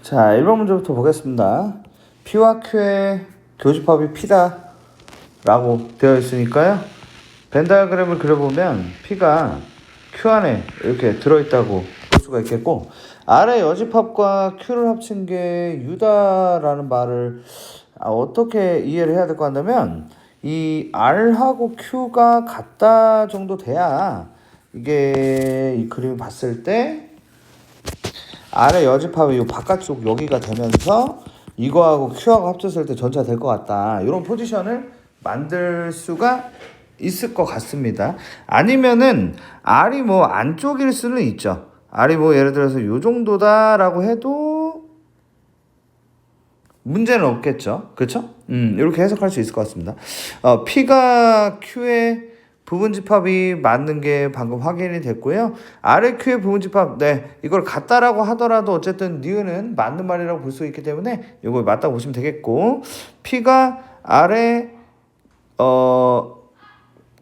자, 1번 문제부터 보겠습니다. P와 Q의 교집합이 P다 라고 되어 있으니까요. 벤 다이어그램을 그려보면 P가 Q 안에 이렇게 들어있다고 볼 수가 있겠고, R의 여집합과 Q를 합친 게 U다라는 말을 어떻게 이해를 해야 될 것 같냐면, 이 R하고 Q가 같다 정도 돼야 이게 이 그림을 봤을 때 R의 여집합이 이 바깥쪽 여기가 되면서 이거하고 Q하고 합쳤을 때 전체가 될 것 같다, 이런 포지션을 만들 수가 있을 것 같습니다. 아니면은 R이 뭐 안쪽일 수는 있죠. R이 뭐 예를 들어서 요 정도다라고 해도 문제는 없겠죠. 그렇죠? 이렇게 해석할 수 있을 것 같습니다. P가 Q의 부분집합이 맞는 게 방금 확인이 됐고요. R의 Q의 부분집합, 네, 이걸 같다라고 하더라도 어쨌든 니은은 맞는 말이라고 볼 수 있기 때문에 이걸 맞다고 보시면 되겠고, P가 R의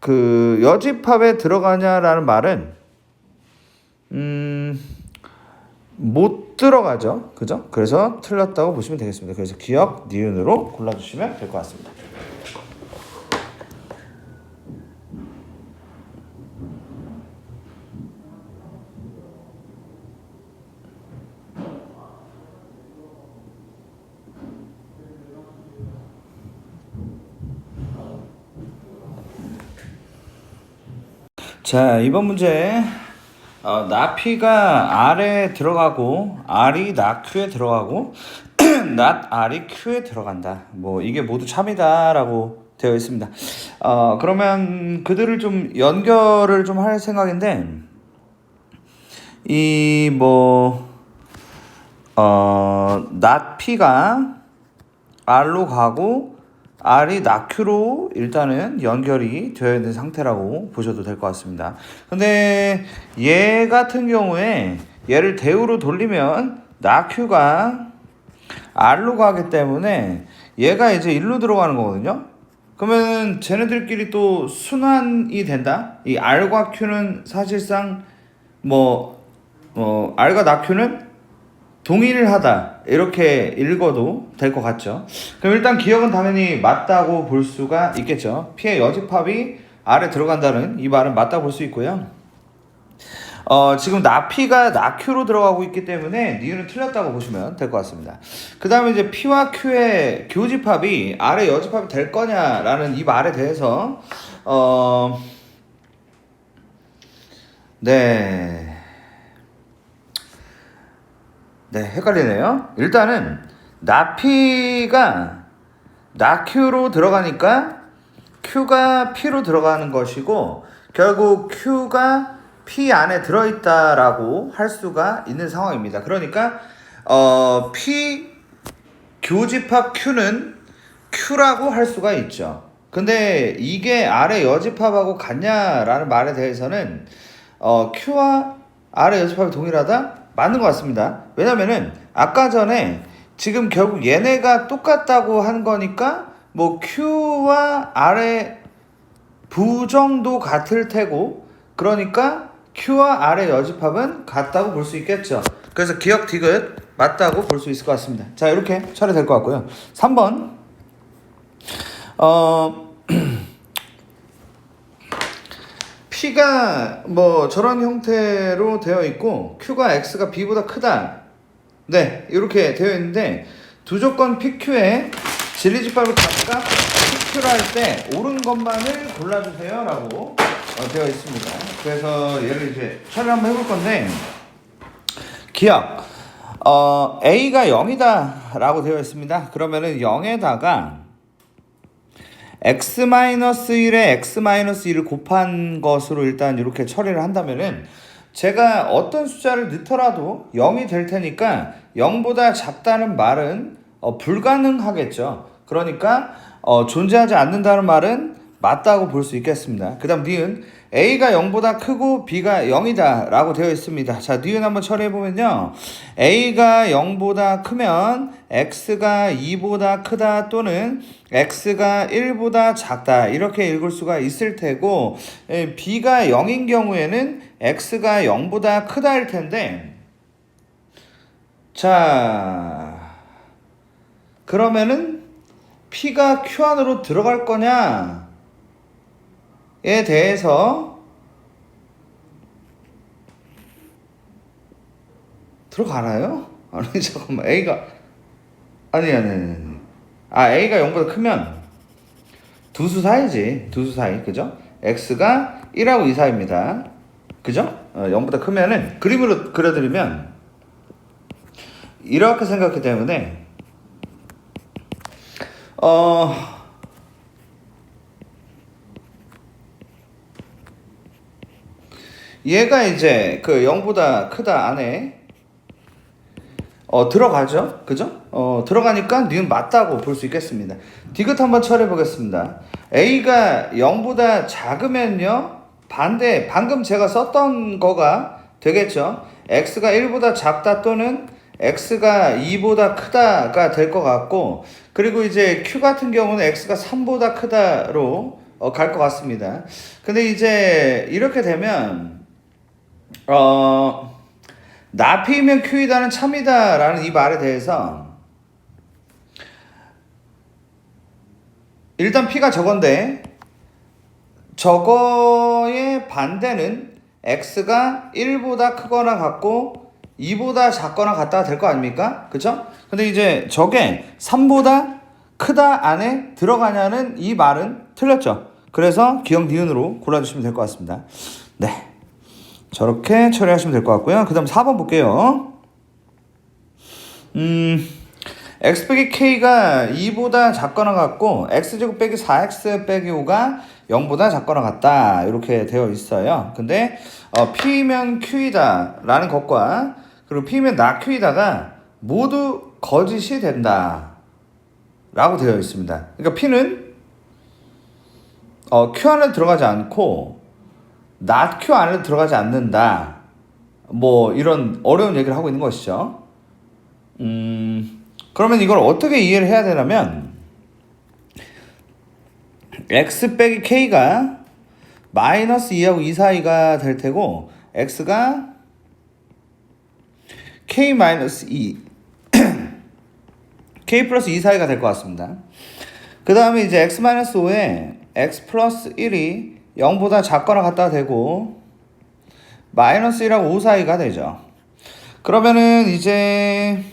그 여집합에 들어가냐라는 말은 못 들어가죠. 그죠? 그래서 틀렸다고 보시면 되겠습니다. 그래서 기억 니은으로 골라주시면 될 것 같습니다. 자, 이번 문제. 나 P가 R에 들어가고 R이 나 Q에 들어가고 not R이 Q에 들어간다. 뭐 이게 모두 참이다라고 되어 있습니다. 그러면 그들을 좀 연결을 좀 할 생각인데, 이 not P가 R로 가고 R이 나큐로 일단은 연결이 되어 있는 상태라고 보셔도 될 것 같습니다. 근데 얘 같은 경우에 얘를 대우로 돌리면 나큐가 R로 가기 때문에 얘가 이제 1로 들어가는 거거든요. 그러면 쟤네들끼리 또 순환이 된다. 이 R과 Q는 사실상 R과 나큐는 동일하다, 이렇게 읽어도 될 것 같죠. 그럼 일단 기억은 당연히 맞다고 볼 수가 있겠죠. P의 여집합이 R에 들어간다는 이 말은 맞다고 볼 수 있고요. 지금 나 P가 나 Q로 들어가고 있기 때문에 니은은 틀렸다고 보시면 될 것 같습니다. 그 다음에 이제 P와 Q의 교집합이 R의 여집합이 될 거냐라는 이 말에 대해서 헷갈리네요. 일단은 나P가 나Q로 들어가니까 Q가 P로 들어가는 것이고, 결국 Q가 P 안에 들어있다라고 할 수가 있는 상황입니다. 그러니까 P 교집합 Q는 Q라고 할 수가 있죠. 근데 이게 R의 여집합하고 같냐라는 말에 대해서는 Q와 R의 여집합이 동일하다? 맞는 것 같습니다. 왜냐면은 아까 전에 지금 결국 얘네가 똑같다고 한 거니까 뭐 Q와 R의 부정도 같을 테고, 그러니까 Q와 R의 여집합은 같다고 볼 수 있겠죠. 그래서 기억 디귿 맞다고 볼 수 있을 것 같습니다. 자, 이렇게 처리될 것 같고요. 3번 P가 뭐 저런 형태로 되어 있고 Q가 X가 B보다 크다, 네, 이렇게 되어 있는데 두 조건 PQ에 진리집합을 각각 PQ를 할 때 옳은 것만을 골라주세요 라고 되어 있습니다. 그래서 얘를 이제 처리를 한번 해볼 건데, 기억 A가 0이다 라고 되어 있습니다. 그러면은 0에다가 x-1에 x-1을 곱한 것으로 일단 이렇게 처리를 한다면은 제가 어떤 숫자를 넣더라도 0이 될 테니까 0보다 작다는 말은 불가능하겠죠. 그러니까 존재하지 않는다는 말은 맞다고 볼 수 있겠습니다. 그 다음 니은 A가 0보다 크고 B가 0이다 라고 되어 있습니다. 자, 니은 한번 처리해보면요, A가 0보다 크면 X가 2보다 크다 또는 X가 1보다 작다, 이렇게 읽을 수가 있을 테고, B가 0인 경우에는 X가 0보다 크다일 텐데, 자, 그러면은 P가 Q 안으로 들어갈 거냐에 대해서 들어가나요? 아니 잠깐만 A가 아니 A가 0보다 크면 두수 사이지. 두수 사이. 그죠? X가 1하고 2 사이입니다. 그죠? 0보다 크면은 그림으로 그려드리면 이렇게 생각하기 때문에 얘가 이제 그 0보다 크다 안에 들어가죠. 그죠? 들어가니까 니은 맞다고 볼 수 있겠습니다. 디귿 한번 처리해 보겠습니다. A가 0보다 작으면요. 반대, 방금 제가 썼던 거가 되겠죠. X가 1보다 작다 또는 X가 2보다 크다가 될 것 같고, 그리고 이제 Q 같은 경우는 X가 3보다 크다로 갈 것 같습니다. 근데 이제 이렇게 되면, 나 P이면 Q이다는 참이다 라는 이 말에 대해서 일단 P가 저건데 저거의 반대는 X가 1보다 크거나 같고 2보다 작거나 같다 될 거 아닙니까? 그쵸? 근데 이제 저게 3보다 크다 안에 들어가냐는 이 말은 틀렸죠. 그래서 기억 니은으로 골라주시면 될 것 같습니다. 네. 저렇게 처리하시면 될 것 같고요. 그 다음 4번 볼게요. x 빼기 k가 2보다 작거나 같고 x제곱 빼기 4x 빼기 5가 0보다 작거나 같다 이렇게 되어 있어요. 근데 p면 q이다 라는 것과 그리고 p면 나 q이다가 모두 거짓이 된다 라고 되어 있습니다. 그러니까 p는 q 안에 들어가지 않고 not q 안에 들어가지 않는다. 뭐 이런 어려운 얘기를 하고 있는 것이죠. 그러면 이걸 어떻게 이해를 해야 되냐면 x 빼기 k가 마이너스 2하고 2 사이가 될 테고 x가 k 마이너스 2 k 플러스 2 사이가 될 것 같습니다. 그 다음에 이제 x 마이너스 5에 x 플러스 1이 0보다 작거나 같다 되고 마이너스 1하고 5 사이가 되죠. 그러면은 이제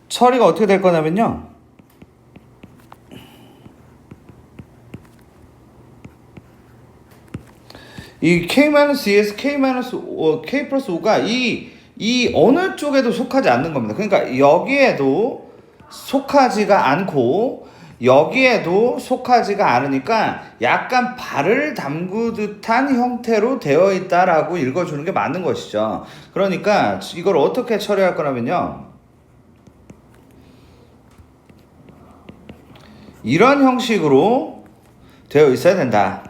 처리가 어떻게 될 거냐면요. 이 k-2에서 k 플러스 5가 이 어느 쪽에도 속하지 않는 겁니다. 그러니까 여기에도 속하지가 않고 여기에도 속하지가 않으니까 약간 발을 담그듯한 형태로 되어 있다라고 읽어주는 게 맞는 것이죠. 그러니까 이걸 어떻게 처리할 거냐면요. 이런 형식으로 되어 있어야 된다.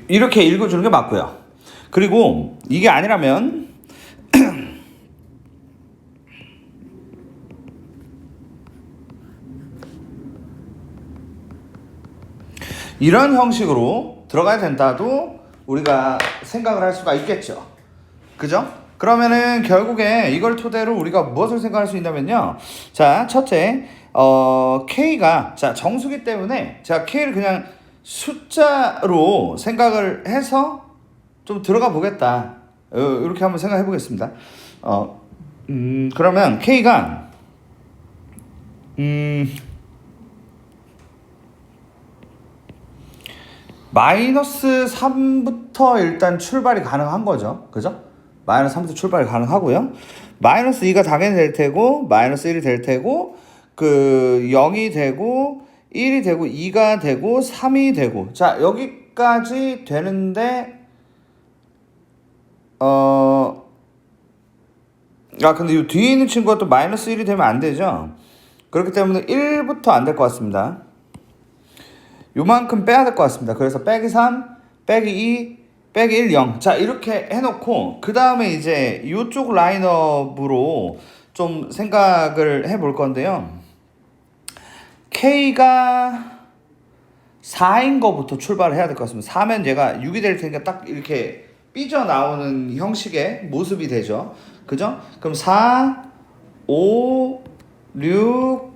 이렇게 읽어주는 게 맞고요. 그리고 이게 아니라면 이런 형식으로 들어가야 된다도 우리가 생각을 할 수가 있겠죠. 그죠? 그러면은 결국에 이걸 토대로 우리가 무엇을 생각할 수 있냐면요. 자, 첫째, K가, 자, 정수기 때문에 제가 K를 그냥 숫자로 생각을 해서 좀 들어가 보겠다. 이렇게 한번 생각해 보겠습니다. 그러면 K가, 마이너스 3부터 일단 출발이 가능한 거죠. 그죠? 마이너스 3부터 출발이 가능하고요. 마이너스 2가 당연히 될 테고, 마이너스 1이 될 테고, 0이 되고, 1이 되고, 2가 되고, 3이 되고. 자, 여기까지 되는데, 근데 이 뒤에 있는 친구가 또 마이너스 1이 되면 안 되죠? 그렇기 때문에 1부터 안 될 것 같습니다. 요만큼 빼야 될 것 같습니다. 그래서 빼기 3, 빼기 2, 빼기 1, 0. 자, 이렇게 해놓고, 그 다음에 이제 이쪽 라인업으로 좀 생각을 해볼 건데요. K가 4인 거부터 출발을 해야 될 것 같습니다. 4면 얘가 6이 될 테니까 딱 이렇게 삐져나오는 형식의 모습이 되죠. 그죠? 그럼 4, 5, 6,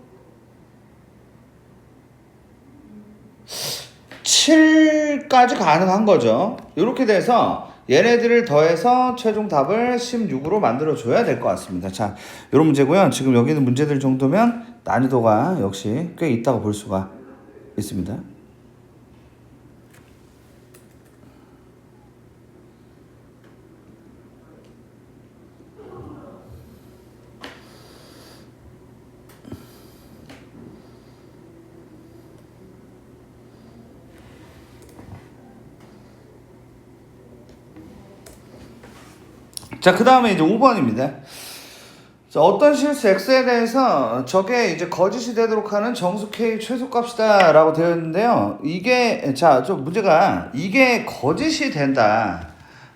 7까지 가능한 거죠. 이렇게 돼서 얘네들을 더해서 최종 답을 16으로 만들어 줘야 될 것 같습니다. 자, 이런 문제고요. 지금 여기 있는 문제들 정도면 난이도가 역시 꽤 있다고 볼 수가 있습니다. 자, 그 다음에 이제 5번입니다. 자, 어떤 실수 x에 대해서 저게 이제 거짓이 되도록 하는 정수 k 최소값이다 라고 되어 있는데요. 이게, 자, 좀 문제가 이게 거짓이 된다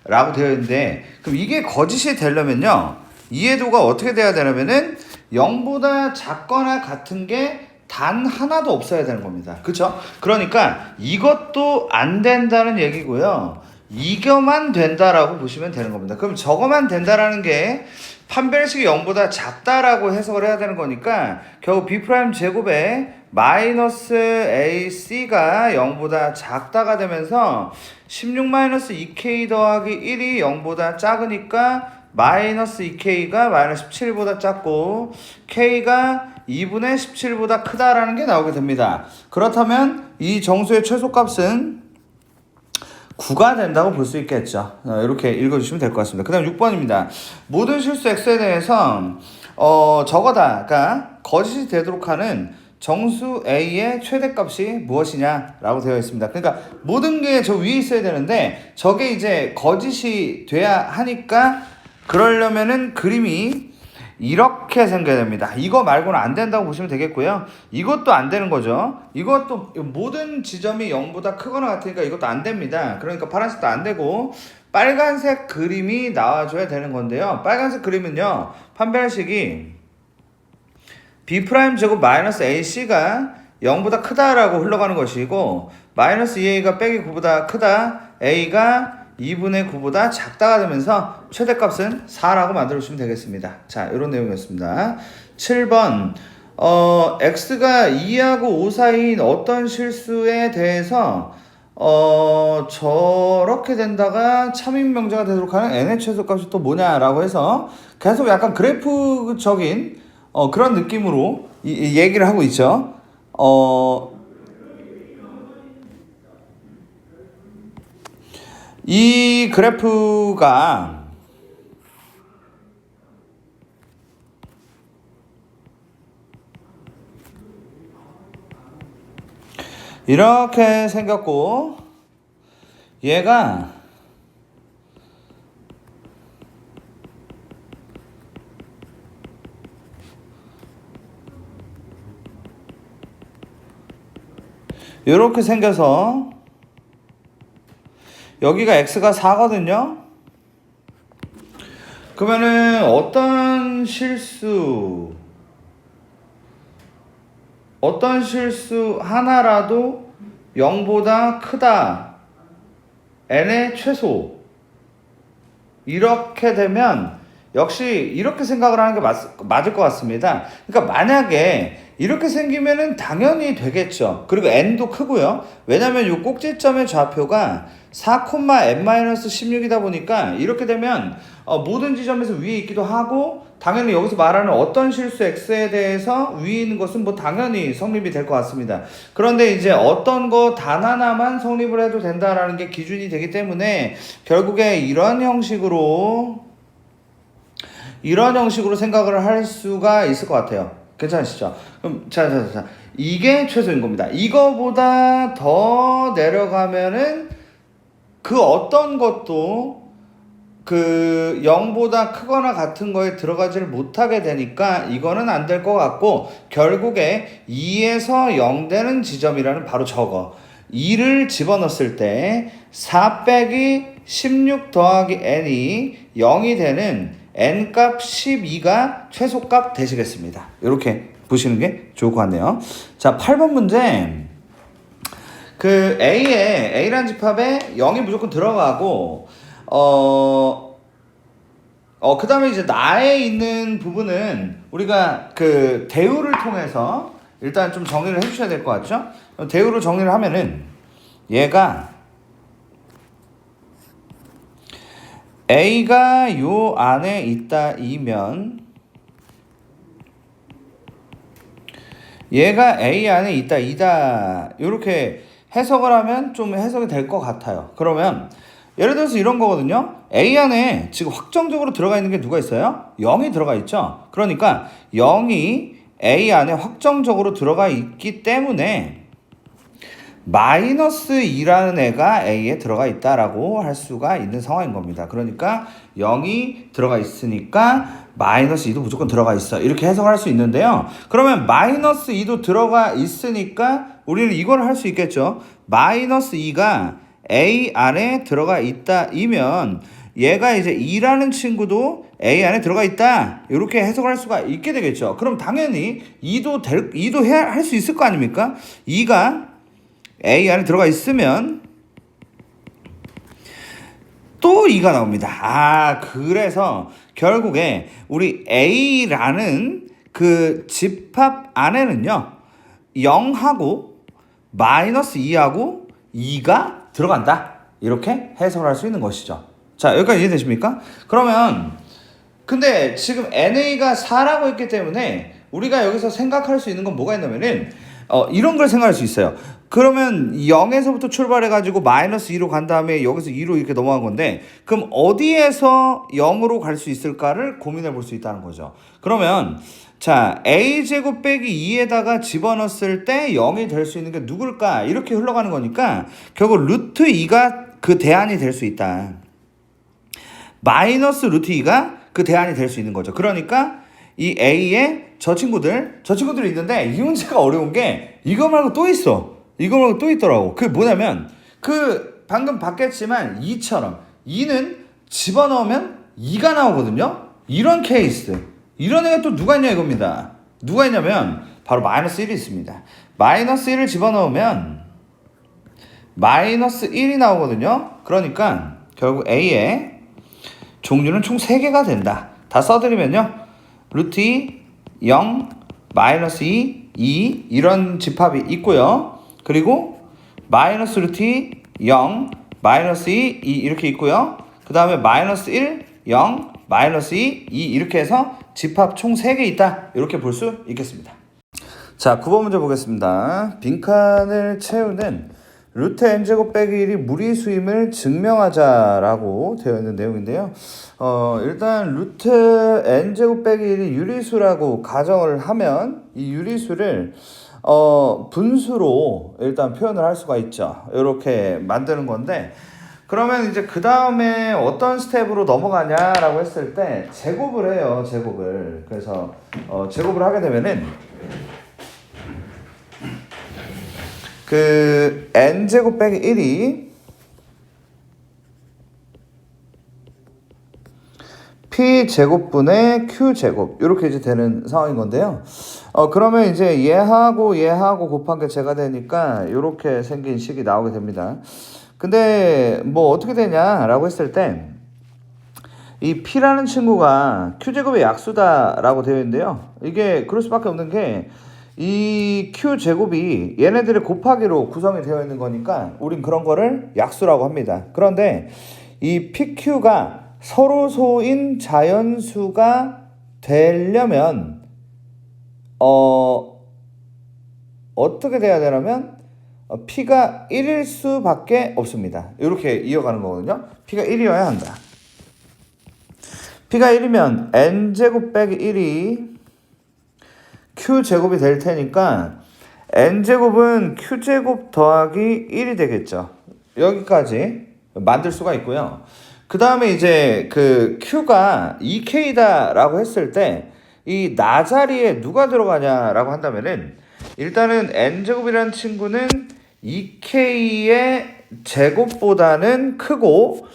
라고 되어 있는데, 그럼 이게 거짓이 되려면요, 이해도가 어떻게 돼야 되냐면은 0보다 작거나 같은 게 단 하나도 없어야 되는 겁니다. 그쵸? 그러니까 이것도 안 된다는 얘기고요. 이거만 된다라고 보시면 되는 겁니다. 그럼 저거만 된다라는 게 판별식이 0보다 작다라고 해석을 해야 되는 거니까 결국 B' 제곱에 마이너스 AC가 0보다 작다가 되면서 16-2K 더하기 1이 0보다 작으니까 마이너스 2K가 마이너스 17보다 작고 K가 2분의 17보다 크다라는 게 나오게 됩니다. 그렇다면 이 정수의 최소값은 9가 된다고 볼 수 있겠죠. 이렇게 읽어주시면 될 것 같습니다. 그 다음 6번입니다. 모든 실수 x에 대해서 저거다가 거짓이 되도록 하는 정수 a의 최대값이 무엇이냐라고 되어 있습니다. 그러니까 모든 게 저 위에 있어야 되는데 저게 이제 거짓이 돼야 하니까 그러려면은 그림이 이렇게 생겨야 됩니다. 이거 말고는 안 된다고 보시면 되겠고요. 이것도 안 되는 거죠. 이것도 모든 지점이 0보다 크거나 같으니까 이것도 안 됩니다. 그러니까 파란색도 안 되고 빨간색 그림이 나와줘야 되는 건데요. 빨간색 그림은요, 판별식이 B' 제곱 마이너스 AC가 0보다 크다라고 흘러가는 것이고 마이너스 2A가 빼기 9보다 크다, A가 2분의 9보다 작다가 되면서 최대값은 4라고 만들어주시면 되겠습니다. 자, 이런 내용이었습니다. 7번 x가 2하고 5 사이인 어떤 실수에 대해서 저렇게 된다가 참임명제가 되도록 하는 n의 최소값이 또 뭐냐라고 해서 계속 약간 그래프적인 그런 느낌으로 얘기를 하고 있죠. 이 그래프가 이렇게 생겼고 얘가 이렇게 생겨서 여기가 x가 4거든요. 그러면은 어떤 실수 하나라도 0보다 크다, n의 최소, 이렇게 되면 역시 이렇게 생각을 하는 게 맞을 것 같습니다. 그러니까 만약에 이렇게 생기면은 당연히 되겠죠. 그리고 n도 크고요. 왜냐면 이 꼭지점의 좌표가 4,n-16이다 보니까 이렇게 되면 모든 지점에서 위에 있기도 하고, 당연히 여기서 말하는 어떤 실수 x에 대해서 위에 있는 것은 뭐 당연히 성립이 될 것 같습니다. 그런데 이제 어떤 거 단 하나만 성립을 해도 된다라는 게 기준이 되기 때문에 결국에 이런 형식으로 생각을 할 수가 있을 것 같아요. 괜찮으시죠? 그럼 자, 이게 최소인 겁니다. 이거보다 더 내려가면은 그 어떤 것도 그 0보다 크거나 같은 거에 들어가지를 못하게 되니까 이거는 안 될 것 같고, 결국에 2에서 0 되는 지점이라는 바로 저거 2를 집어넣었을 때 4 빼기 16 더하기 n이 0이 되는 n값 12가 최소값 되시겠습니다. 이렇게 보시는 게 좋을 것 같네요. 자, 8번 문제. 그 A라는 집합에 0이 무조건 들어가고 그 다음에 이제 나에 있는 부분은 우리가 그 대우를 통해서 일단 좀 정리를 해주셔야 될 것 같죠? 대우를 정리를 하면은 얘가 A가 요 안에 있다 이면 얘가 A 안에 있다 이다 이렇게 해석을 하면 좀 해석이 될 것 같아요. 그러면 예를 들어서 이런 거거든요. A 안에 지금 확정적으로 들어가 있는 게 누가 있어요? 0이 들어가 있죠. 그러니까 0이 A 안에 확정적으로 들어가 있기 때문에 마이너스 2라는 애가 A에 들어가 있다라고 할 수가 있는 상황인 겁니다. 그러니까 0이 들어가 있으니까 마이너스 2도 무조건 들어가 있어. 이렇게 해석할 수 있는데요. 그러면 마이너스 2도 들어가 있으니까 우리는 이걸 할 수 있겠죠. 마이너스 2가 A 안에 들어가 있다 이면 얘가 이제 2라는 친구도 A 안에 들어가 있다. 이렇게 해석할 수가 있게 되겠죠. 그럼 당연히 2도 할 수 있을 거 아닙니까? 2가 A 안에 들어가 있으면 또 2가 나옵니다. 그래서 결국에 우리 A라는 그 집합 안에는요 0하고 마이너스 2하고 2가 들어간다. 이렇게 해석을 할 수 있는 것이죠. 자, 여기까지 이해되십니까? 그러면 근데 지금 NA가 4라고 했기 때문에 우리가 여기서 생각할 수 있는 건 뭐가 있냐면은 이런 걸 생각할 수 있어요. 그러면 0에서부터 출발해가지고 마이너스 2로 간 다음에 여기서 2로 이렇게 넘어간 건데 그럼 어디에서 0으로 갈 수 있을까를 고민해 볼 수 있다는 거죠. 그러면 자 a제곱 빼기 2에다가 집어넣었을 때 0이 될 수 있는 게 누굴까? 이렇게 흘러가는 거니까 결국 루트 2가 그 대안이 될 수 있다. 마이너스 루트 2가 그 대안이 될 수 있는 거죠. 그러니까 이 A에 저 친구들이 있는데 이 문제가 어려운 게 이거 말고 또 있어. 이거 말고 또 있더라고. 그게 뭐냐면 그 방금 봤겠지만 2처럼 2는 집어넣으면 2가 나오거든요. 이런 케이스. 이런 애가 또 누가 있냐 이겁니다. 누가 있냐면 바로 마이너스 1이 있습니다. 마이너스 1을 집어넣으면 마이너스 1이 나오거든요. 그러니까 결국 A의 종류는 총 3개가 된다. 다 써드리면요. 루트 2, 0, 마이너스 2, 2 이런 집합이 있고요. 그리고 마이너스 루트 2, 0, 마이너스 2, 2 이렇게 있고요. 그 다음에 마이너스 1, 0, 마이너스 2, 2 이렇게 해서 집합 총 3개 있다. 이렇게 볼 수 있겠습니다. 자, 9번 문제 보겠습니다. 빈칸을 채우는 루트 n제곱 빼기 1이 무리수임을 증명하자라고 되어 있는 내용인데요. 일단 루트 n제곱 빼기 1이 유리수라고 가정을 하면 이 유리수를 분수로 일단 표현을 할 수가 있죠. 이렇게 만드는 건데 그러면 이제 그 다음에 어떤 스텝으로 넘어가냐라고 했을 때 제곱을 해요. 제곱을. 그래서 제곱을 하게 되면은 그 n제곱 빼기 1이 p제곱분의 q제곱 이렇게 이제 되는 상황인 건데요. 그러면 이제 얘하고 곱한 게 제가 되니까 이렇게 생긴 식이 나오게 됩니다. 근데 뭐 어떻게 되냐라고 했을 때 이 p라는 친구가 q제곱의 약수다라고 되어 있는데요. 이게 그럴 수밖에 없는 게 이 q제곱이 얘네들의 곱하기로 구성이 되어 있는 거니까 우린 그런 거를 약수라고 합니다. 그런데 이 pq가 서로소인 자연수가 되려면 어떻게 돼야 되냐면 p가 1일 수밖에 없습니다. 이렇게 이어가는 거거든요. p가 1이어야 한다. p가 1이면 n제곱 빼기 1이 q제곱이 될 테니까 n제곱은 q제곱 더하기 1이 되겠죠. 여기까지 만들 수가 있고요. 그 다음에 이제 그 q가 2k다 라고 했을 때 이 나 자리에 누가 들어가냐라고 한다면은 일단은 n제곱이라는 친구는 2k의 제곱보다는 크고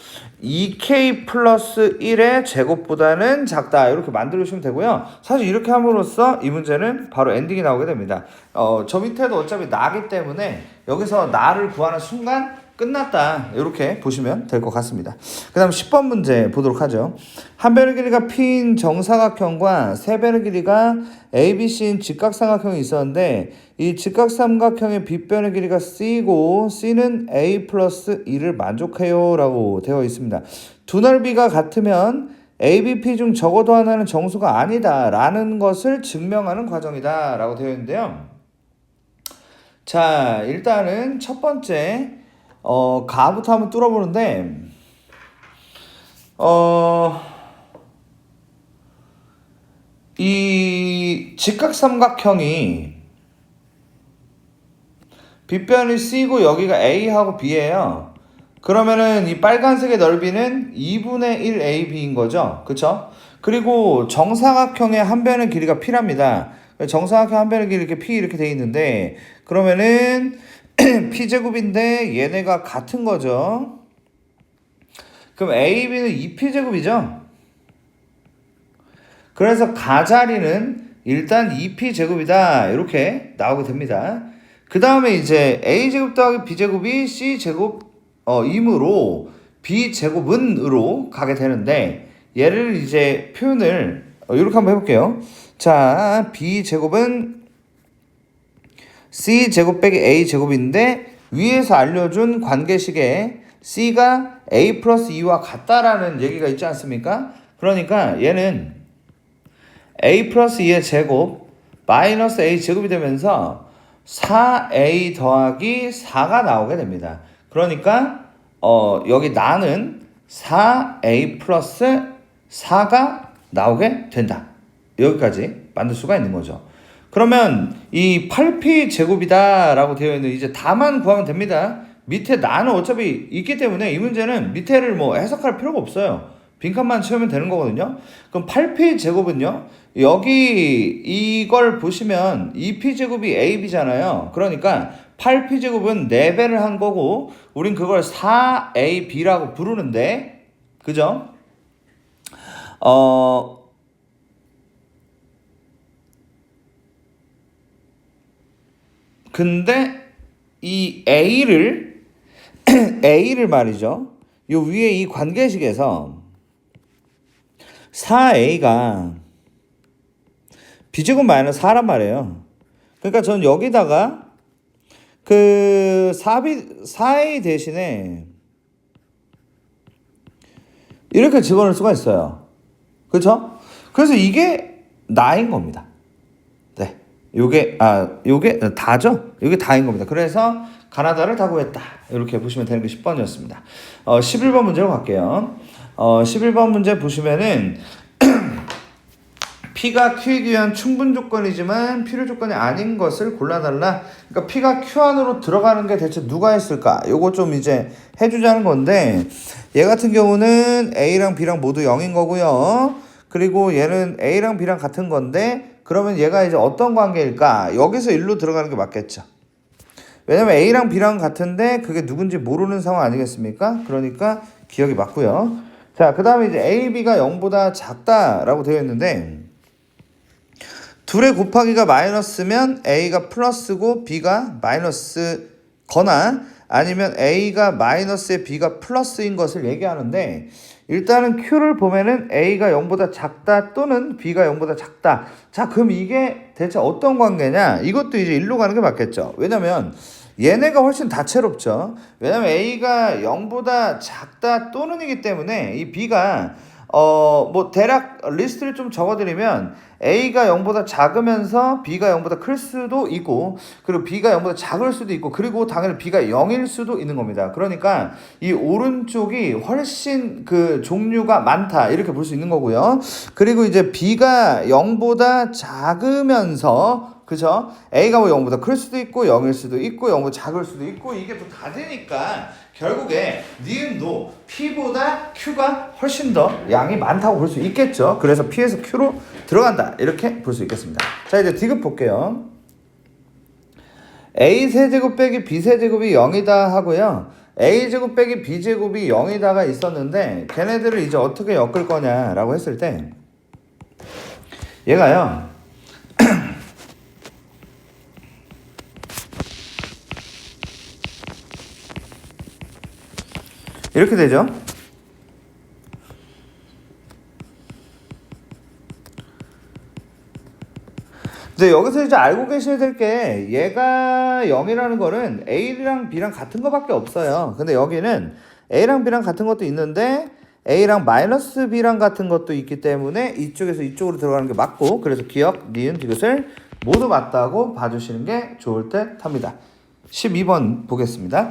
2k 플러스 1의 제곱보다는 작다. 이렇게 만들어주시면 되고요. 사실 이렇게 함으로써 이 문제는 바로 엔딩이 나오게 됩니다. 저 밑에도 어차피 나기 때문에 여기서 나를 구하는 순간 끝났다. 이렇게 보시면 될 것 같습니다. 그 다음 10번 문제 보도록 하죠. 한 변의 길이가 P인 정사각형과 세 변의 길이가 ABC인 직각삼각형이 있었는데 이 직각삼각형의 빗변의 길이가 C고 C는 A 플러스 2를 만족해요 라고 되어 있습니다. 두 넓이가 같으면 ABP 중 적어도 하나는 정수가 아니다 라는 것을 증명하는 과정이다 라고 되어 있는데요. 자, 일단은 첫 번째 가부터 한번 뚫어보는데 이 직각삼각형이 빗변이 C고 여기가 A하고 B예요. 그러면은 이 빨간색의 넓이는 2분의 1 AB인 거죠. 그쵸? 그리고 정사각형의 한 변의 길이가 P랍니다. 정사각형 한 변의 길이 이렇게 P 이렇게 돼 있는데 그러면은 P제곱인데 얘네가 같은 거죠. 그럼 AB는 2P제곱이죠. 그래서 가자리는 일단 2P제곱이다 이렇게 나오게 됩니다. 그 다음에 이제 A제곱 더하기 B제곱이 C제곱 이므로 B제곱은으로 가게 되는데 얘를 이제 표현을 이렇게 한번 해볼게요. 자, B제곱은 C제곱 빼기 A제곱인데 위에서 알려준 관계식에 C가 A 플러스 2와 같다라는 얘기가 있지 않습니까? 그러니까 얘는 A 플러스 2의 제곱 마이너스 A 제곱이 되면서 4A 더하기 4가 나오게 됩니다. 그러니까 여기 나는 4A 플러스 4가 나오게 된다. 여기까지 만들 수가 있는 거죠. 그러면 이 8P 제곱이다 라고 되어 있는 이제 다만 구하면 됩니다. 밑에 나는 어차피 있기 때문에 이 문제는 밑에를 뭐 해석할 필요가 없어요. 빈칸만 채우면 되는 거거든요. 그럼 8P 제곱은요. 여기 이걸 보시면 2P 제곱이 AB잖아요. 그러니까 8P 제곱은 4배를 한 거고 우린 그걸 4AB라고 부르는데 그죠? 근데 이 A를 A를 말이죠. 요 위에 이 관계식에서 4A가 B제곱 마이너스 4란 말이에요. 그러니까 전 여기다가 그 4A 대신에 이렇게 집어넣을 수가 있어요. 그렇죠? 그래서 이게 나인 겁니다. 네. 요게 다죠? 요게 다인 겁니다. 그래서 가나다를 다 구했다. 이렇게 보시면 되는 게 10번이었습니다. 11번 문제로 갈게요. 11번 문제 보시면은 P가 Q에 위한 충분 조건이지만 필요 조건이 아닌 것을 골라달라. 그러니까 P가 Q 안으로 들어가는 게 대체 누가 했을까? 요거 좀 이제 해주자는 건데 얘 같은 경우는 A랑 B랑 모두 0인 거고요. 그리고 얘는 A랑 B랑 같은 건데 그러면 얘가 이제 어떤 관계일까? 여기서 1로 들어가는 게 맞겠죠. 왜냐면 A랑 B랑 같은데 그게 누군지 모르는 상황 아니겠습니까? 그러니까 기억이 맞고요. 자, 그 다음에 이제 A, B가 0보다 작다라고 되어 있는데 둘의 곱하기가 마이너스면 A가 플러스고 B가 마이너스거나 아니면 A가 마이너스에 B가 플러스인 것을 얘기하는데 일단은 Q를 보면은 A가 0보다 작다 또는 B가 0보다 작다. 자, 그럼 이게 대체 어떤 관계냐? 이것도 이제 1로 가는 게 맞겠죠. 왜냐면 얘네가 훨씬 다채롭죠. 왜냐면 A가 0보다 작다 또는이기 때문에 이 B가 뭐 대략 리스트를 좀 적어드리면 A가 0보다 작으면서 B가 0보다 클 수도 있고 그리고 B가 0보다 작을 수도 있고 그리고 당연히 B가 0일 수도 있는 겁니다. 그러니까 이 오른쪽이 훨씬 그 종류가 많다 이렇게 볼 수 있는 거고요. 그리고 이제 B가 0보다 작으면서 그죠? A가 뭐 0보다 클 수도 있고 0일 수도 있고 0보다 작을 수도 있고 이게 또 다 되니까 결국에 니은도 P보다 Q가 훨씬 더 양이 많다고 볼 수 있겠죠. 그래서 P에서 Q로 들어간다 이렇게 볼 수 있겠습니다. 자, 이제 디귿 볼게요. A 세제곱 빼기 B 세제곱이 0이다 하고요. A 제곱 빼기 B 제곱이 0이다가 있었는데 걔네들을 이제 어떻게 엮을 거냐라고 했을 때 얘가요. 이렇게 되죠. 이제 여기서 이제 알고 계셔야 될 게 얘가 0이라는 거는 A랑 B랑 같은 거밖에 없어요. 근데 여기는 A랑 B랑 같은 것도 있는데 A랑 마이너스 B랑 같은 것도 있기 때문에 이쪽에서 이쪽으로 들어가는 게 맞고, 그래서 기억, 니은, 디귿을 모두 맞다고 봐주시는 게 좋을 듯 합니다. 12번 보겠습니다.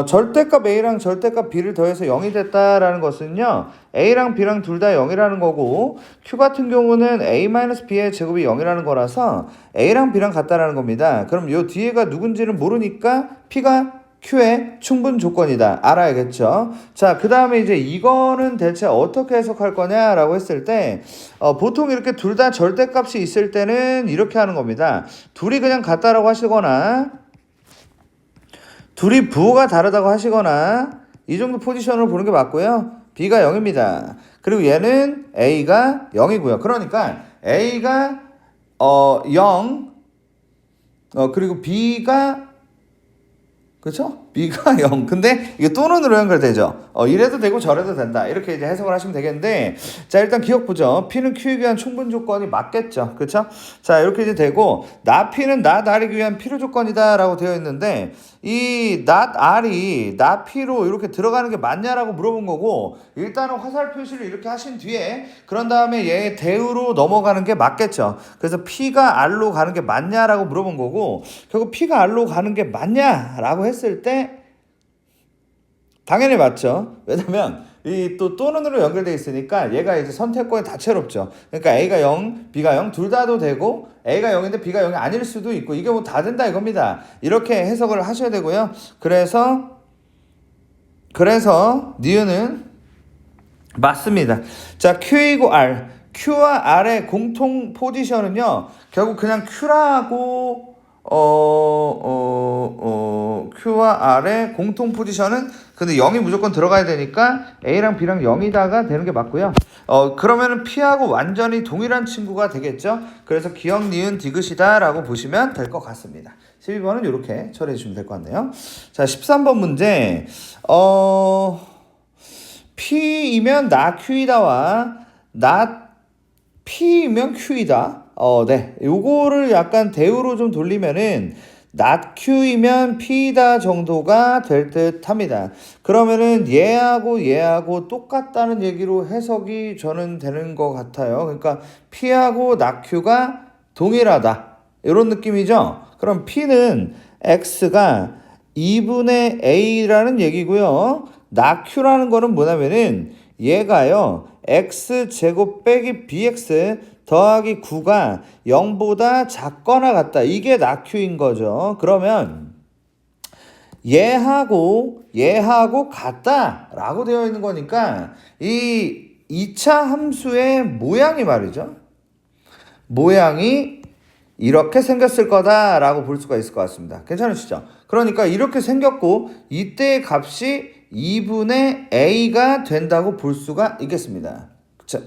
절대값 A랑 절대값 B를 더해서 0이 됐다라는 것은요, A랑 B랑 둘 다 0이라는 거고, Q 같은 경우는 A-B의 제곱이 0이라는 거라서 A랑 B랑 같다라는 겁니다. 그럼 요 뒤에가 누군지를 모르니까 P가 Q의 충분 조건이다. 알아야겠죠? 자, 그 다음에 이제 이거는 대체 어떻게 해석할 거냐라고 했을 때, 보통 이렇게 둘 다 절대값이 있을 때는 이렇게 하는 겁니다. 둘이 그냥 같다라고 하시거나, 둘이 부호가 다르다고 하시거나, 이 정도 포지션으로 보는 게 맞고요. B가 0입니다. 그리고 얘는 A가 0이고요. 그러니까 A가 0, 그리고 B가, 그렇죠? B가 0. 근데 이게 또는으로 연결되죠. 이래도 되고 저래도 된다. 이렇게 이제 해석을 하시면 되겠는데, 자, 일단 기억 보죠. P는 Q에 위한 충분 조건이 맞겠죠. 그렇죠? 자, 이렇게 이제 되고, 나 P는 나 R이기 위한 필요 조건이다라고 되어 있는데, 이 not R이 나 P로 이렇게 들어가는 게 맞냐라고 물어본 거고, 일단은 화살 표시를 이렇게 하신 뒤에, 그런 다음에 얘 대우로 넘어가는 게 맞겠죠. 그래서 P가 R로 가는 게 맞냐라고 물어본 거고, 결국 P가 R로 가는 게 맞냐라고 했을 때 당연히 맞죠. 왜냐면 이 또 또는으로 연결돼 있으니까 얘가 이제 선택권이 다채롭죠. 그러니까 A가 0, B가 0 둘 다도 되고, A가 0인데 B가 0이 아닐 수도 있고, 이게 뭐 다 된다 이겁니다. 이렇게 해석을 하셔야 되고요. 그래서 니은은 맞습니다. 자, Q이고 R, Q와 R의 공통 포지션은요, 결국 그냥 Q라고 Q와 R의 공통 포지션은, 근데 0이 무조건 들어가야 되니까 A랑 B랑 0이다가 되는 게 맞고요. 그러면은 P하고 완전히 동일한 친구가 되겠죠. 그래서 기억, 니은, 디귿이다 라고 보시면 될 것 같습니다. 12번은 이렇게 처리해 주시면 될 것 같네요. 자, 13번 문제. P이면 나 Q이다와 나 P이면 Q이다. 네. 요거를 약간 대우로 좀 돌리면은 not Q이면 P다 정도가 될 듯 합니다. 그러면은 얘하고 똑같다는 얘기로 해석이 저는 되는 것 같아요. 그러니까 P하고 not Q가 동일하다. 이런 느낌이죠. 그럼 P는 X가 2분의 A라는 얘기고요. not Q라는 거는 뭐냐면은 얘가요, X제곱 빼기 BX 더하기 9가 0보다 작거나 같다. 이게 낙Q인 거죠. 그러면 얘하고 같다라고 되어 있는 거니까 이 2차 함수의 모양이 말이죠. 모양이 이렇게 생겼을 거다라고 볼 수가 있을 것 같습니다. 괜찮으시죠? 그러니까 이렇게 생겼고 이때의 값이 2분의 A가 된다고 볼 수가 있겠습니다.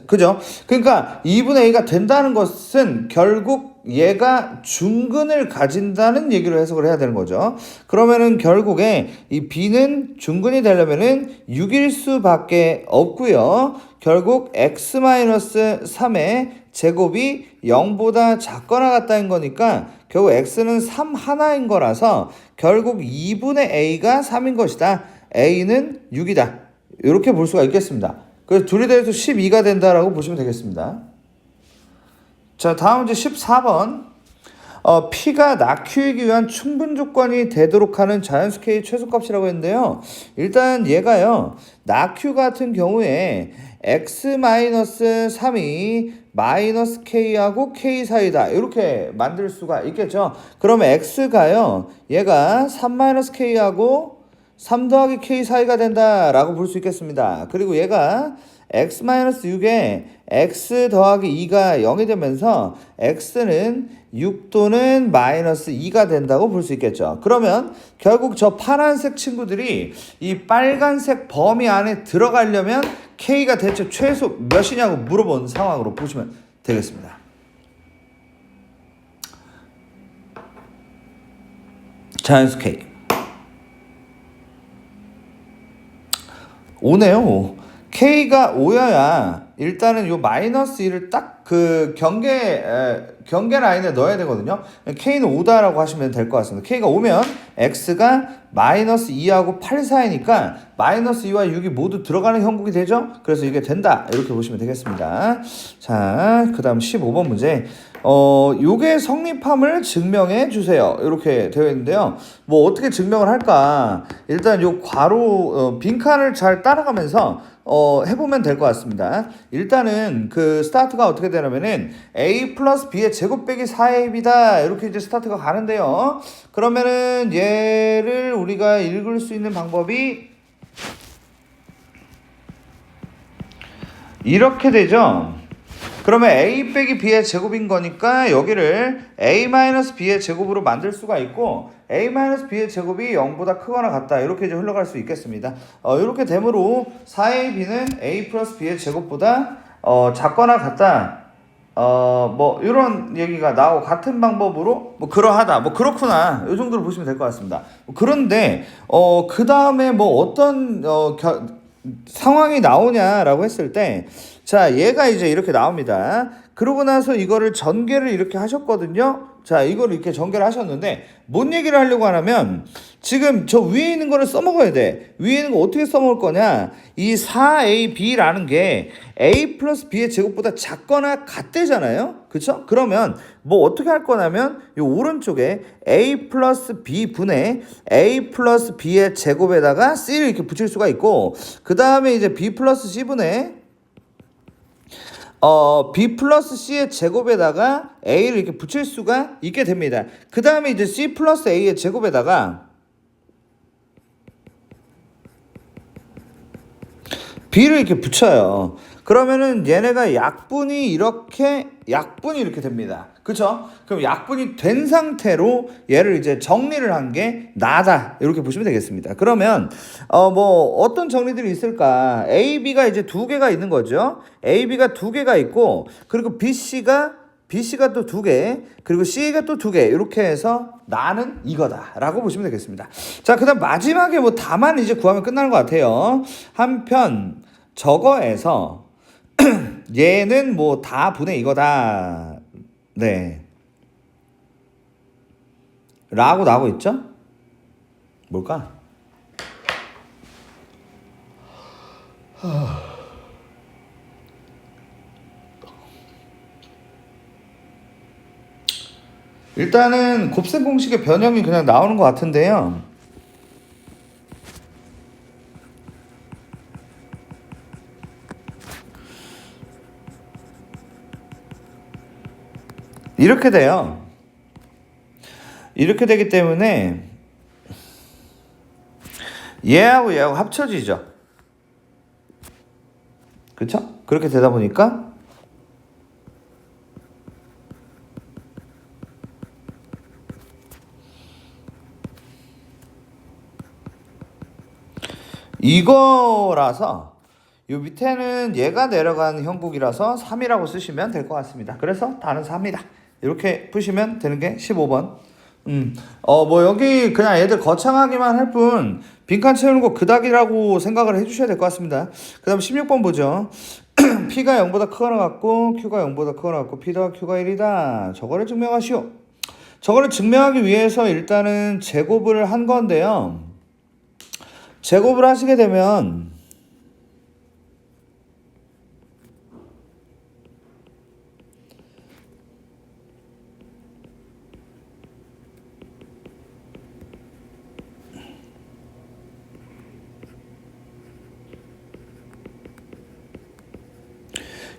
그죠? 그러니까 2분의 A가 된다는 것은 결국 얘가 중근을 가진다는 얘기로 해석을 해야 되는 거죠. 그러면은 결국에 이 B는 중근이 되려면은 6일 수밖에 없고요. 결국 x-3의 제곱이 0보다 작거나 같다는 거니까 결국 x는 3 하나인 거라서 결국 2분의 a가 3인 것이다. a는 6이다. 이렇게 볼 수가 있겠습니다. 그래서 둘이 더해서 12가 된다라고 보시면 되겠습니다. 자, 다음 이제 14번. P가 낙Q이기 위한 충분 조건이 되도록 하는 자연수 K 최소값이라고 했는데요. 일단 얘가요, 낙Q 같은 경우에 x-3이 마이너스 K하고 K 사이다. 이렇게 만들 수가 있겠죠. 그러면 X가요, 얘가 3-K하고 3 더하기 K 사이가 된다라고 볼 수 있겠습니다. 그리고 얘가 x-6에 x 더하기 2가 0이 되면서 x는 6 또는 마이너스 2가 된다고 볼 수 있겠죠. 그러면 결국 저 파란색 친구들이 이 빨간색 범위 안에 들어가려면 k가 대체 최소 몇이냐고 물어본 상황으로 보시면 되겠습니다. 자연수 k. 5네요. 5. K가 5여야 일단은 요 마이너스 1을 딱 그 경계 라인에 넣어야 되거든요. K는 5다라고 하시면 될 것 같습니다. K가 5면 X가 마이너스 2하고 8 사이니까 마이너스 2와 6이 모두 들어가는 형국이 되죠. 그래서 이게 된다 이렇게 보시면 되겠습니다. 자, 그 다음 15번 문제. 요게 성립함을 증명해 주세요. 이렇게 되어 있는데요. 뭐 어떻게 증명을 할까? 일단 요 괄호 빈칸을 잘 따라가면서 해보면 될 것 같습니다. 일단은 그 스타트가 어떻게 되냐면은 a 플러스 b의 제곱 빼기 4ab이다 이렇게 이제 스타트가 가는데요. 그러면은 얘를 우리가 읽을 수 있는 방법이 이렇게 되죠. 그러면 a 빼기 b의 제곱인 거니까 여기를 a 마이너스 b의 제곱으로 만들 수가 있고 a 마이너스 b의 제곱이 0보다 크거나 같다 이렇게 이제 흘러갈 수 있겠습니다. 이렇게 되므로 4ab는 a 플러스 b의 제곱보다 작거나 같다. 뭐 이런 얘기가 나오고 같은 방법으로 뭐 그러하다 뭐 그렇구나 이 정도로 보시면 될 것 같습니다. 그런데 그 다음에 뭐 어떤 상황이 나오냐라고 했을 때 자 얘가 이제 이렇게 나옵니다. 그러고 나서 이거를 전개를 이렇게 하셨거든요. 자 이거를 이렇게 전개를 하셨는데 뭔 얘기를 하려고 하냐면 지금 저 위에 있는 거를 써먹어야 돼. 위에 있는 거 어떻게 써먹을 거냐, 이 4ab라는 게 a 플러스 b의 제곱보다 작거나 같대잖아요. 그쵸? 그러면 뭐 어떻게 할 거냐면 이 오른쪽에 a 플러스 b 분의 a 플러스 b의 제곱에다가 c를 이렇게 붙일 수가 있고 그 다음에 이제 b 플러스 c 분의 b 플러스 c의 제곱에다가 a를 이렇게 붙일 수가 있게 됩니다. 그 다음에 이제 c 플러스 a의 제곱에다가 b를 이렇게 붙여요. 그러면은 얘네가 약분이 이렇게 됩니다. 그쵸? 그럼 약분이 된 상태로 얘를 이제 정리를 한 게 나다. 이렇게 보시면 되겠습니다. 그러면 뭐 어떤 정리들이 있을까? A, B가 이제 두 개가 있는 거죠. A, B가 두 개가 있고 그리고 BC가 또 두 개, 그리고 C가 또 두 개, 이렇게 해서 나는 이거다라고 보시면 되겠습니다. 자, 그다음 마지막에 뭐 다만 이제 구하면 끝나는 것 같아요. 한편 저거에서 얘는 뭐 다 분의 이거다, 네, 라고 나오고 있죠. 뭘까? 일단은 곱셈 공식의 변형이 그냥 나오는 것 같은데요. 이렇게 돼요. 이렇게 되기 때문에 얘하고 얘하고 합쳐지죠. 그쵸? 그렇게 되다 보니까 이거라서 요 밑에는 얘가 내려가는 형국이라서 3이라고 쓰시면 될 것 같습니다. 그래서 다는 4입니다. 이렇게 푸시면 되는 게 15번. 뭐 여기 그냥 애들 거창하기만 할 뿐 빈칸 채우는 거 그닥이라고 생각을 해주셔야 될 것 같습니다. 그 다음 16번 보죠. P가 0보다 크거나 같고 Q가 0보다 크거나 같고 P 더하기 Q가 1이다. 저거를 증명하시오. 저거를 증명하기 위해서 일단은 제곱을 한 건데요. 제곱을 하시게 되면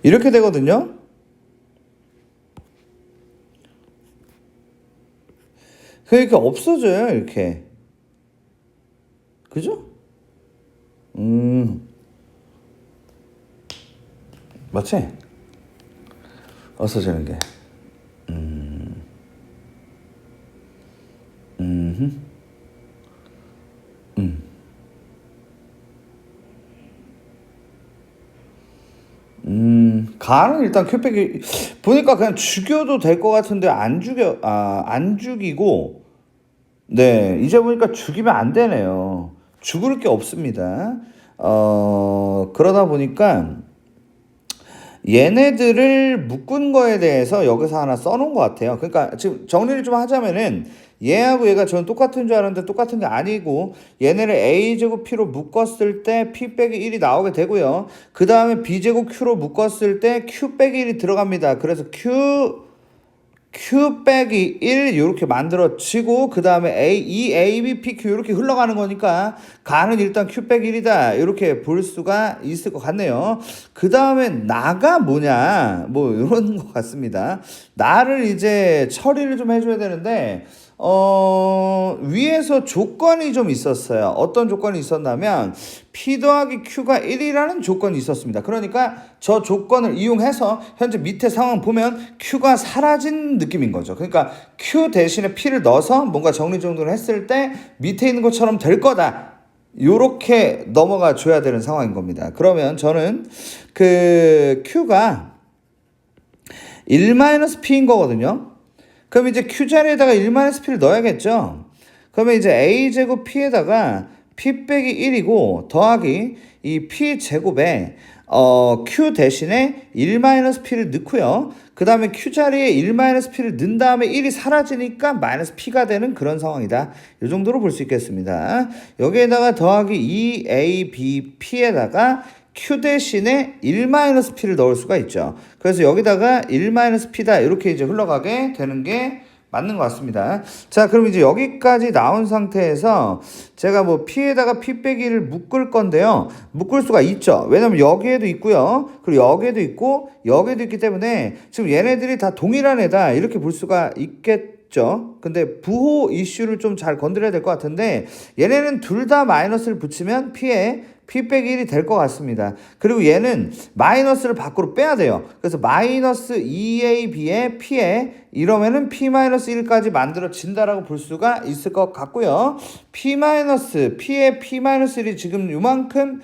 이렇게 되거든요. 그러니까 없어져요, 이렇게. 그죠? 맞지? 없어지는 게. 가는 일단 큐백이 보니까 그냥 죽여도 될 것 같은데 안 죽이고, 네, 이제 보니까 죽이면 안 되네요. 죽을 게 없습니다. 그러다 보니까 얘네들을 묶은 거에 대해서 여기서 하나 써놓은 것 같아요. 그러니까 지금 정리를 좀 하자면은 얘하고 얘가 저는 똑같은 줄 알았는데 똑같은 게 아니고 얘네를 a제곱 p로 묶었을 때 p 빼기 1이 나오게 되고요. 그 다음에 b제곱 q로 묶었을 때 q 빼기 1이 들어갑니다. 그래서 q 빼기 1 이렇게 만들어지고 그 다음에 a, b, p, q 이렇게 흘러가는 거니까 가는 일단 q 빼기 1이다 이렇게 볼 수가 있을 것 같네요. 그 다음에 나가 뭐냐 뭐 이런 것 같습니다. 나를 이제 처리를 좀 해줘야 되는데 위에서 조건이 좀 있었어요. 어떤 조건이 있었냐면 P 더하기 Q가 1이라는 조건이 있었습니다. 그러니까 저 조건을 이용해서 현재 밑에 상황 보면 Q가 사라진 느낌인 거죠. 그러니까 Q 대신에 P를 넣어서 뭔가 정리정돈을 했을 때 밑에 있는 것처럼 될 거다. 요렇게 넘어가 줘야 되는 상황인 겁니다. 그러면 저는 그 Q가 1-P인 거거든요. 그럼 이제 Q 자리에다가 1-P를 넣어야겠죠. 그러면 이제 A제곱 P에다가 P 빼기 1이고 더하기 이 P 제곱에 Q 대신에 1-P를 넣고요. 그 다음에 Q 자리에 1-P를 넣은 다음에 1이 사라지니까 마이너스 P가 되는 그런 상황이다. 이 정도로 볼 수 있겠습니다. 여기에다가 더하기 2ABP에다가 Q 대신에 1-P를 넣을 수가 있죠. 그래서 여기다가 1-P다 이렇게 이제 흘러가게 되는 게 맞는 것 같습니다. 자, 그럼 이제 여기까지 나온 상태에서 제가 뭐 P에다가 P 빼기를 묶을 건데요. 묶을 수가 있죠. 왜냐면 여기에도 있고요. 그리고 여기에도 있고 여기에도 있기 때문에 지금 얘네들이 다 동일한 애다 이렇게 볼 수가 있겠죠. 근데 부호 이슈를 좀 잘 건드려야 될 것 같은데 얘네는 둘 다 마이너스를 붙이면 P에 P 빼기 1이 될 것 같습니다. 그리고 얘는 마이너스를 밖으로 빼야 돼요. 그래서 마이너스 2AB에 P에 이러면은 P-1까지 만들어진다라고 볼 수가 있을 것 같고요. P에 P-1이 지금 요만큼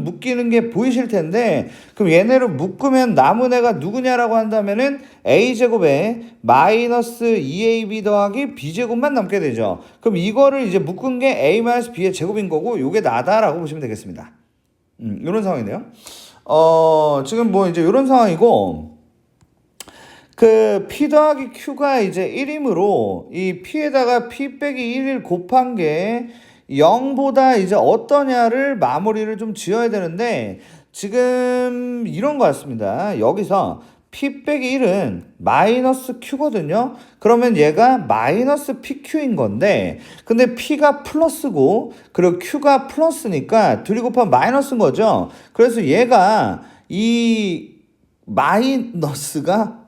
묶이는 게 보이실 텐데 그럼 얘네를 묶으면 남은 애가 누구냐라고 한다면은 A제곱에 마이너스 2AB 더하기 B제곱만 남게 되죠. 그럼 이거를 이제 묶은 게 A-B의 제곱인 거고 요게 나다라고 보시면 되겠습니다. 이런 상황이네요. 지금 뭐 이제 이런 상황이고 그 P 더하기 Q가 이제 1이므로 이 P에다가 P 빼기 1을 곱한 게 0보다 이제 어떠냐를 마무리를 좀 지어야 되는데 지금 이런 것 같습니다. 여기서 P 빼기 1은 마이너스 Q거든요. 그러면 얘가 마이너스 PQ인 건데 근데 P가 플러스고 그리고 Q가 플러스니까 둘이 곱하면 마이너스인 거죠. 그래서 얘가 이 마이너스가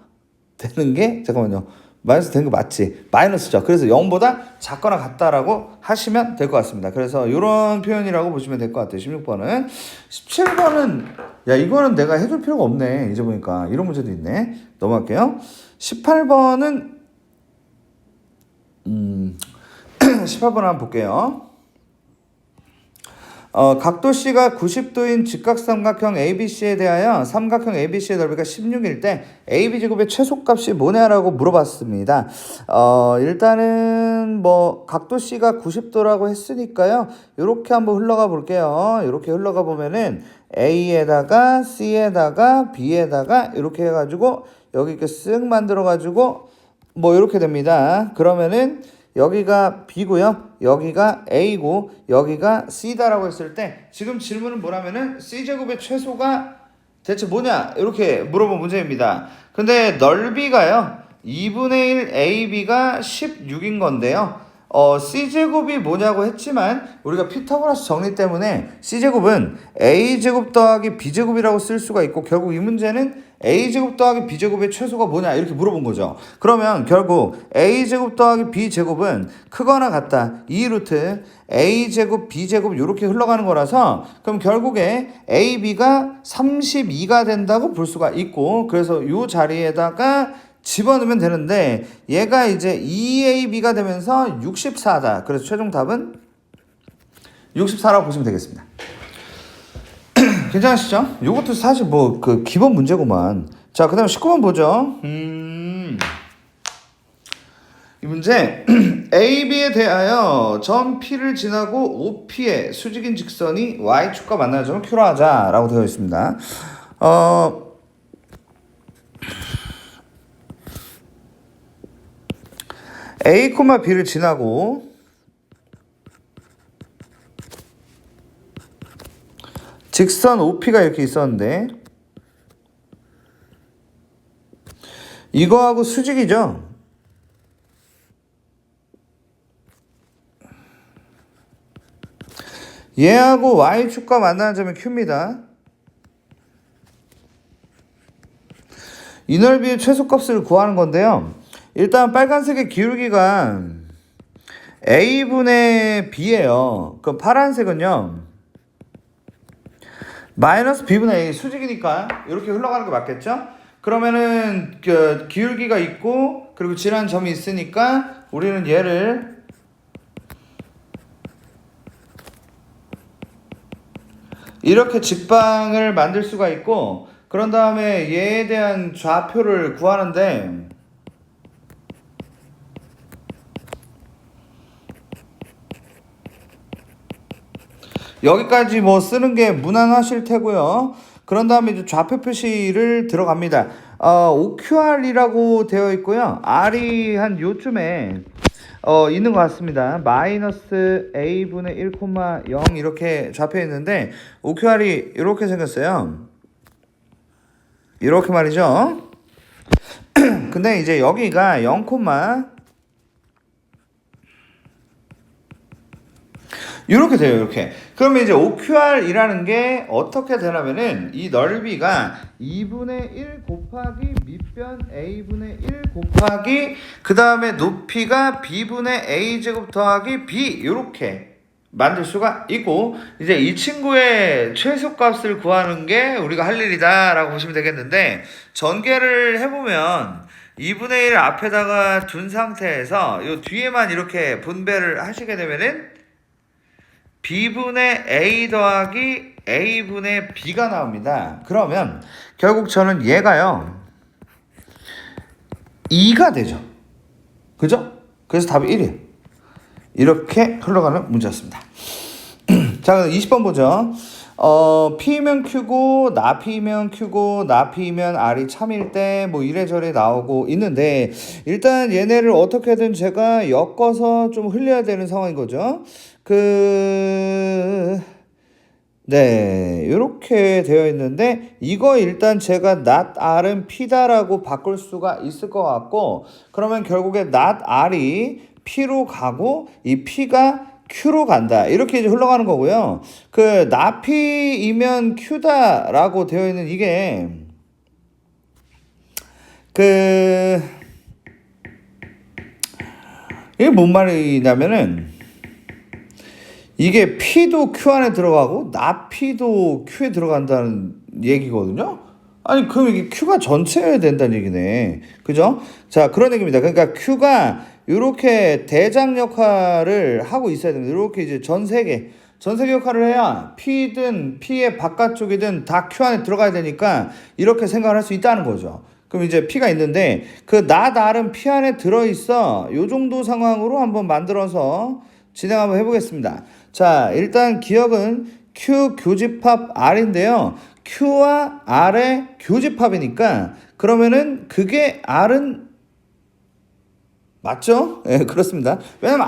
되는 게 잠깐만요. 마이너스 되는 거 맞지? 마이너스죠. 그래서 0보다 작거나 같다라고 하시면 될 것 같습니다. 그래서 이런 표현이라고 보시면 될 것 같아요. 16번은. 17번은 야 이거는 내가 해줄 필요가 없네. 이제 보니까 이런 문제도 있네. 넘어갈게요. 18번은 18번 한번 볼게요. 각도 C가 90도인 직각삼각형 ABC에 대하여 삼각형 ABC의 넓이가 16일 때 AB제곱의 최소값이 뭐냐라고 물어봤습니다. 일단은 뭐 각도 C가 90도라고 했으니까요. 이렇게 한번 흘러가 볼게요. 이렇게 흘러가 보면은 A에다가 C에다가 B에다가 이렇게 해가지고 여기 이렇게 쓱 만들어가지고 뭐 이렇게 됩니다. 그러면은 여기가 B고요. 여기가 A고 여기가 C다라고 했을 때 지금 질문은 뭐라면은 C제곱의 최소가 대체 뭐냐 이렇게 물어본 문제입니다. 근데 넓이가요 2분의 1 AB가 16인 건데요. C제곱이 뭐냐고 했지만 우리가 피타고라스 정리 때문에 C제곱은 A제곱 더하기 B제곱이라고 쓸 수가 있고 결국 이 문제는 A제곱 더하기 B제곱의 최소가 뭐냐 이렇게 물어본 거죠. 그러면 결국 A제곱 더하기 B제곱은 크거나 같다. 2루트 A제곱 B제곱 이렇게 흘러가는 거라서 그럼 결국에 AB가 32가 된다고 볼 수가 있고 그래서 이 자리에다가 집어넣으면 되는데 얘가 이제 2AB가 되면서 64다. 그래서 최종 답은 64라고 보시면 되겠습니다. 괜찮으시죠? 이것도 사실 뭐 그 기본 문제구만. 자, 그 다음에 19번 보죠. 이 문제 A, B에 대하여 점 P를 지나고 OP의 수직인 직선이 Y축과 만나는 점을 Q로 하자라고 되어 있습니다. A, B를 지나고 직선 OP가 이렇게 있었는데 이거하고 수직이죠. 얘하고 Y축과 만나는 점이 Q입니다. 이 넓이의 최소값을 구하는 건데요. 일단 빨간색의 기울기가 A분의 B예요. 그럼 파란색은요. 마이너스 B분의 A 수직이니까 이렇게 흘러가는 게 맞겠죠? 그러면은 그 기울기가 있고 그리고 지나는 점이 있으니까 우리는 얘를 이렇게 직방을 만들 수가 있고 그런 다음에 얘에 대한 좌표를 구하는데 여기까지 뭐 쓰는 게 무난하실 테고요. 그런 다음에 이제 좌표 표시를 들어갑니다. OQR이라고 되어 있고요. R이 한 요쯤에 있는 것 같습니다. 마이너스 A분의 1,0 이렇게 좌표에 있는데 OQR이 이렇게 생겼어요. 이렇게 말이죠. 근데 이제 여기가 0, 이렇게 돼요. 이렇게. 그러면 이제 OQR이라는 게 어떻게 되냐면은 이 넓이가 2분의 1 곱하기 밑변 A분의 1 곱하기 그 다음에 높이가 B분의 A제곱 더하기 B 이렇게 만들 수가 있고 이제 이 친구의 최소값을 구하는 게 우리가 할 일이다 라고 보시면 되겠는데 전개를 해보면 2분의 1 앞에다가 둔 상태에서 이 뒤에만 이렇게 분배를 하시게 되면은 B분의 A 더하기 A분의 B가 나옵니다. 그러면 결국 저는 얘가요 2가 되죠. 그죠? 그래서 답이 1이에요. 이렇게 흘러가는 문제였습니다. 자, 20번 보죠. P면 Q고 나 P면 Q고 나 P면 R이 참일 때 뭐 이래저래 나오고 있는데 일단 얘네를 어떻게든 제가 엮어서 좀 흘려야 되는 상황인 거죠. 네, 이렇게 되어 있는데 이거 일단 제가 not R은 P다라고 바꿀 수가 있을 것 같고 그러면 결국에 not R이 P로 가고 이 P가 Q로 간다. 이렇게 이제 흘러가는 거고요. 나 P이면 Q다라고 되어 있는 이게 이게 뭔 말이냐면은 이게 P도 Q 안에 들어가고 나 P도 Q에 들어간다는 얘기거든요. 아니 그럼 이게 Q가 전체여야 된다는 얘기네. 그죠? 자, 그런 얘기입니다. 그러니까 Q가 이렇게 대장 역할을 하고 있어야 됩니다. 이렇게 이제 전 세계 역할을 해야 P든 P의 바깥쪽이든 다 Q 안에 들어가야 되니까 이렇게 생각을 할 수 있다는 거죠. 그럼 이제 P가 있는데 R은 P 안에 들어있어. 요 정도 상황으로 한번 만들어서 진행 한번 해보겠습니다. 자, 일단 기억은 Q 교집합 R인데요. Q와 R의 교집합이니까 그러면은 그게 R은 맞죠? 예, 그렇습니다. 왜냐면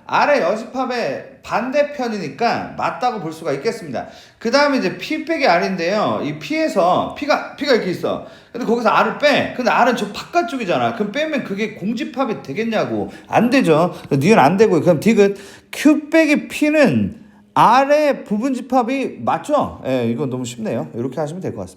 R의 여집합의 반대편이니까 맞다고 볼 수가 있겠습니다. 그 다음에 이제 P 빼기 R인데요. 이 P에서 P가 이렇게 있어. 근데 거기서 R을 빼. 근데 R은 저 바깥쪽이잖아. 그럼 빼면 그게 공집합이 되겠냐고. 안 되죠. 니은 안 되고요. 그럼 디귿 Q 빼기 P는 R의 부분 집합이 맞죠? 예, 이건 너무 쉽네요. 이렇게 하시면 될 것 같습니다.